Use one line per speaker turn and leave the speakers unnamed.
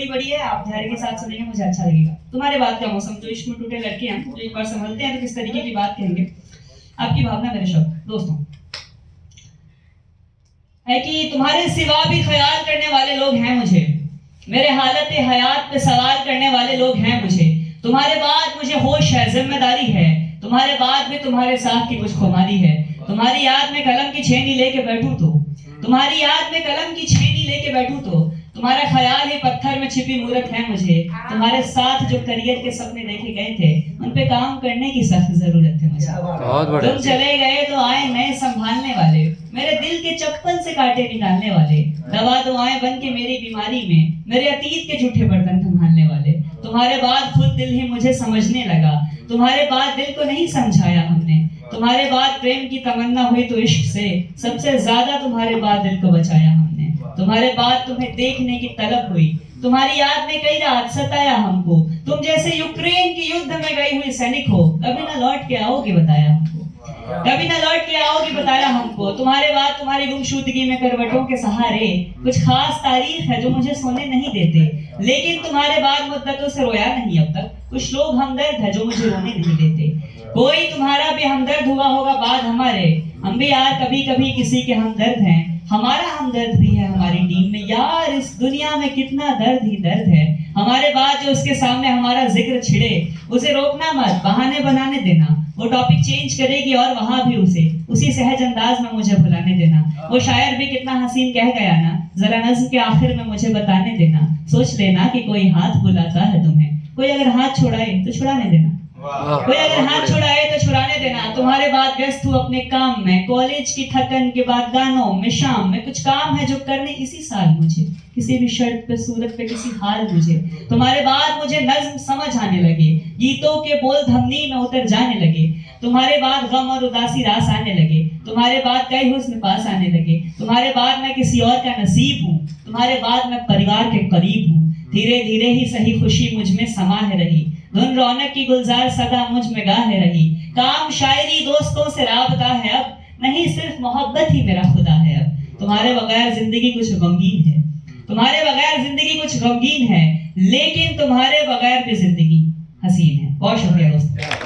बड़ी है, आप धैर्य के साथ सुनेंगे, मुझे अच्छा लगेगा। तुम्हारे बात का मौसम, जो इश्क में टूटे लड़के हैं, जो एक बार संभलते हैं तो किस तरीके की बात कहेंगे। आपकी भावना मेरे शब्द दोस्तों है कि तुम्हारे सिवा भी ख्याल करने वाले लोग हैं मुझे, मेरे हालत हयात पे सवाल करने वाले लोग हैं मुझे। तुम्हारे बाद मुझे होश है, जिम्मेदारी है, तुम्हारे बाद भी तुम्हारे साथ की कुछ खुमारी है। तुम्हारी याद में कलम की छेनी लेके बैठूं तो, तुम्हारी याद में कलम की छेनी लेके बैठूं तो, तुम्हारा ख्याल ही पत्थर में छिपी मूरत है मुझे। तुम्हारे साथ जो करियर के सपने देखे गए थे, उन पे काम करने की सख्त जरूरत है मुझे। तुम चले गए तो आए नए संभालने वाले, मेरे दिल के चप्पल से कांटे निकालने वाले, दवा दुआएं बन के मेरी बीमारी में, मेरे अतीत के झूठे बर्तन संभालने वाले। तुम्हारे बाद खुद दिल ही मुझे समझने लगा, तुम्हारे बाद दिल को नहीं समझाया हमने। तुम्हारे बाद प्रेम की तमन्ना हुई तो इश्क से, सबसे ज्यादा तुम्हारे बाद दिल को बचाया हमने। तुम्हारे बाद तुम्हें देखने की तलब हुई, तुम्हारी याद में कई रात सताया हमको। तुम जैसे यूक्रेन के युद्ध में गई हुई सैनिक हो, कभी ना लौट के आओगे बताया हमको, कभी ना लौट के आओगे बताया हमको। तुम्हारे बाद तुम्हारी गुमशुदगी में करवटों के सहारे कुछ खास तारीख है जो मुझे सोने नहीं देते, लेकिन तुम्हारे बाद मुद्दतों से रोया नहीं अब तक। कुछ लोग हमदर्द है जो मुझे रोने नहीं देते, कोई तुम्हारा भी हमदर्द हुआ होगा बाद हमारे। हम भी यार कभी कभी किसी के हमदर्द हैं, हमारा हमदर्द भी है हमारी टीम में। यार इस दुनिया में कितना दर्द ही दर्द है, हमारे बाद जो उसके सामने हमारा जिक्र छिड़े, उसे रोकना मत, बहाने बनाने देना। वो टॉपिक चेंज करेगी और वहां भी उसे उसी सहज अंदाज में मुझे भुलाने देना। वो शायर भी कितना हसीन कह गया ना, जरा नज़्म के आखिर में मुझे बताने देना। सोच लेना कि कोई हाथ बुलाता है तुम्हें, कोई अगर हाथ छुड़ाए तो छुड़ाने देना, कोई अगर हाथ छुड़ाए तो छुड़ाने देना। तुम्हारे बाद व्यस्त हूँ अपने काम में, कॉलेज की थकन के बाद गानों में, शाम में कुछ काम है जो करने इसी साल मुझे, किसी भी शर्त पे सूरत पे किसी हाल मुझे। तुम्हारे बाद मुझे नज्म समझ आने लगे, गीतों के बोल धमनी में उतर जाने लगे। तुम्हारे बाद गम और उदासी रास आने लगे, तुम्हारे बाद कई हुस्न पास आने लगे। तुम्हारे बाद मैं किसी और का नसीब हूँ, तुम्हारे बाद मैं परिवार के करीब हूँ। धीरे धीरे ही सही खुशी मुझ में समा है रही, धुन रौनक की गुलजार सदा मुझ में गाह रही। काम शायरी दोस्तों से राबता है अब, नहीं सिर्फ मोहब्बत ही मेरा खुदा है अब। तुम्हारे बगैर जिंदगी कुछ गमगीन है, तुम्हारे बगैर जिंदगी कुछ गमगीन है, लेकिन तुम्हारे बगैर भी जिंदगी हसीन है। बहुत शुक्रिया दोस्तों।